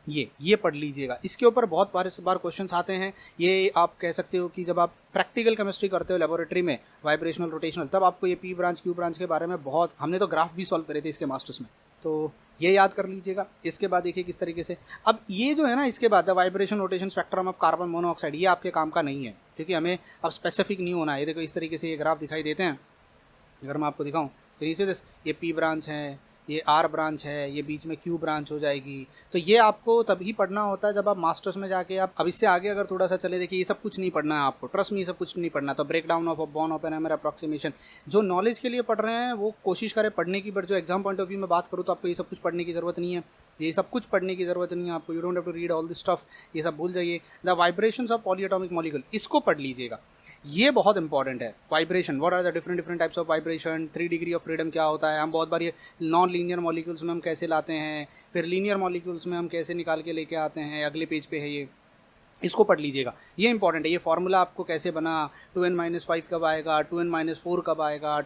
ये पढ़ लीजिएगा, इसके ऊपर बहुत बार क्वेश्चंस आते हैं। ये आप कह सकते हो कि जब आप प्रैक्टिकल केमिस्ट्री करते हो लेबोरेटरी में, वाइब्रेशनल रोटेशनल, तब आपको ये पी ब्रांच क्यू ब्रांच के बारे में बहुत, हमने तो ग्राफ भी सॉल्व करे थे इसके मास्टर्स में, तो ये याद कर लीजिएगा। इसके बाद देखिए किस तरीके से, अब ये जो है ना, इसके बाद vibration rotation spectrum of carbon monoxide, ये आपके काम का नहीं है, क्योंकि हमें अब स्पेसिफिक नहीं होना है। ये देखो इस तरीके से ये ग्राफ दिखाई देते हैं, अगर मैं आपको दिखाऊं तो नीचे ये पी ब्रांच है, ये आर ब्रांच है, ये बीच में क्यू ब्रांच हो जाएगी। तो ये आपको तभी पढ़ना होता है जब आप मास्टर्स में जाके आप, अब इससे आगे अगर थोड़ा सा चले, देखिए ये सब कुछ नहीं पढ़ना है आपको, ट्रस्ट में ये सब कुछ नहीं पढ़ना। तो break down of Born Oppenheimer approximation, जो नॉलेज के लिए पढ़ रहे हैं वो कोशिश करें पढ़ने की, बट जो एग्जाम पॉइंट ऑफ व्यू में बात करूँ तो आपको ये सब कुछ पढ़ने की ज़रूरत नहीं है, ये सब कुछ पढ़ने की ज़रूरत नहीं है आपको। You don't have to read all this stuff, ये सब भूल जाइए। The vibrations of polyatomic molecule, इसको पढ़ लीजिएगा, ये बहुत इंपॉर्टेंट है। Vibration, what are the different types of vibration, 3 degree of freedom क्या होता है, हम बहुत बार ये नॉन लीनियर मॉलिक्यूल्स में हम कैसे लाते हैं, फिर लीनियर मॉलिक्यूल्स में हम कैसे निकाल के लेके आते हैं, अगले पेज पे है ये, इसको पढ़ लीजिएगा, ये इंपॉर्टेंट है। ये फार्मूला आपको कैसे बना, 2n-5 कब आएगा, 2n-4 कब आएगा,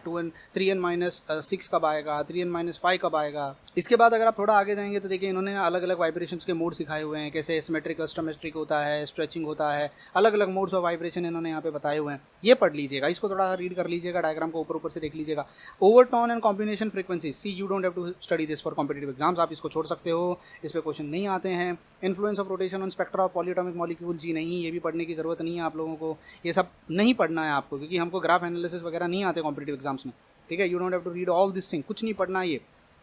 3n-6 कब आएगा, 3n-5 कब आएगा। इसके बाद अगर आप थोड़ा आगे जाएंगे तो देखिए इन्होंने अलग अलग वाइब्रेशंस के मोड सिखाए हुए हैं, कैसे सिमेट्रिक, अस्टोमेट्रिक होता है, स्ट्रेचिंग होता है, अलग अलग मोड्स ऑफ वाइब्रेशन इन्होंने यहाँ पे बताए हुए हैं। ये पढ़ लीजिएगा, इसको थोड़ा सा रीड कर लीजिएगा, डायग्राम को ऊपर से देख लीजिएगा। Overtone and combination frequency, see you don't have to study this for competitive exams, आप इसको छोड़ सकते हो, इस पर क्वेश्चन नहीं आते हैं। Influence of rotation on spectra of polyatomic molecule, जी नहीं, ये भी पढ़ने की ज़रूरत नहीं है आप लोगों को, ये सब नहीं पढ़ना है आपको, क्योंकि हमको ग्राफ एनालिसिस वगैरह नहीं आते कॉम्पिटिटिव एग्जाम्स में, ठीक है। You don't have to read all this thing, कुछ नहीं पढ़ना है,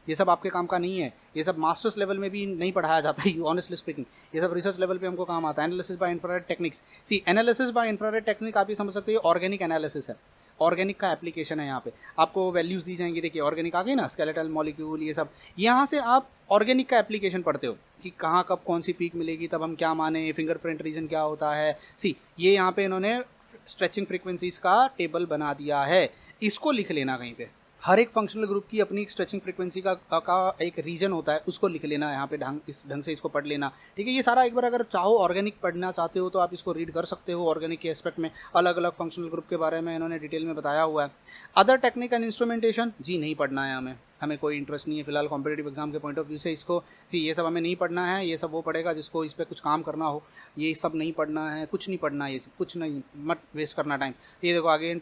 ये सब आपके काम का नहीं है, ये सब मास्टर्स लेवल में भी नहीं पढ़ाया जाता है, ऑनेस्टली स्पीकिंग, ये सब रिसर्च लेवल पे हमको काम आता है। Analysis by infrared techniques, see analysis by infrared technique आप ये समझ सकते हो, ऑर्गेनिक एनालिसिस है, ऑर्गेनिक का एप्लीकेशन है। यहाँ पे आपको वैल्यूज़ दी जाएंगी, देखिए ऑर्गेनिक आ गई ना, स्केलेटल मॉलिक्यूल, ये सब, यहाँ से आप ऑर्गेनिक का एप्लीकेशन पढ़ते हो कि कहाँ कब कौन सी पीक मिलेगी, तब हम क्या माने, फिंगरप्रिंट रीजन क्या होता है। सी ये यहाँ पे इन्होंने स्ट्रेचिंग फ्रीक्वेंसीज का टेबल बना दिया है, इसको लिख लेना कहीं पे। हर एक फंक्शनल ग्रुप की अपनी स्ट्रेचिंग फ्रीक्वेंसी का एक रीजन होता है, उसको लिख लेना यहाँ पे, इस ढंग से इसको पढ़ लेना, ठीक है। ये सारा एक बार अगर चाहो ऑर्गेनिक पढ़ना चाहते हो तो आप इसको रीड कर सकते हो। ऑर्गेनिक के एस्पेक्ट में अलग अलग फंक्शनल ग्रुप के बारे में इन्होंने डिटेल में बताया हुआ है। अदर टेक्निक एंड इंस्ट्रूमेंटेशन, जी नहीं पढ़ना है हमें कोई इंटरेस्ट नहीं है फिलहाल कॉम्पिटिटिव एग्जाम के पॉइंट ऑफ व्यू से, इसको ये सब हमें नहीं पढ़ना है, ये सब वो पढ़ेगा जिसको इस पर कुछ काम करना हो, ये सब नहीं पढ़ना है, कुछ नहीं पढ़ना है, ये सब कुछ नहीं, मत वेस्ट करना टाइम। ये देखो आगे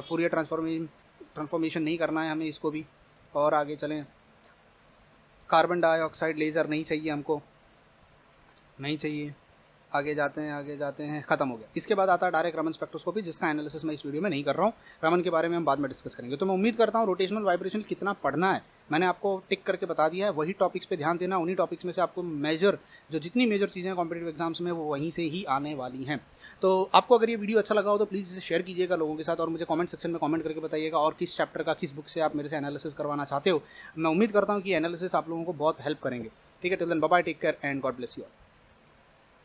फूरियर ट्रांसफॉर्मेशन नहीं करना है हमें इसको भी। और आगे चलें, कार्बन डाइऑक्साइड लेज़र नहीं चाहिए हमको, नहीं चाहिए। आगे जाते हैं, ख़त्म हो गया। इसके बाद आता है डायरेक्ट रमन स्पेक्ट्रोस्कोपी, जिसका एनालिसिस मैं इस वीडियो में नहीं कर रहा हूँ, रमन के बारे में हम बाद में डिस्कस करेंगे। तो मैं उम्मीद करता हूँ रोटेशनल वाइब्रेशन कितना पढ़ना है मैंने आपको टिक करके बता दिया है, वही टॉपिक्स पे ध्यान देना, उन्हीं टॉपिक्स में से आपको जितनी मेजर चीज़ें हैं कॉम्पिटिटिव एग्जाम्स में वो वहीं से ही आने वाली हैं। तो आपको अगर ये वीडियो अच्छा लगा हो तो प्लीज़ इसे शेयर कीजिएगा लोगों के साथ, और मुझे कमेंट सेक्शन में कमेंट करके बताइएगा और किस चैप्टर का, किस बुक से आप मेरे से एनालिसिस करवाना चाहते हो। मैं उम्मीद करता हूँ कि एनालिसिस आप लोगों को बहुत हेल्प करेंगे, ठीक है। Till then bye bye, take care and God bless you all.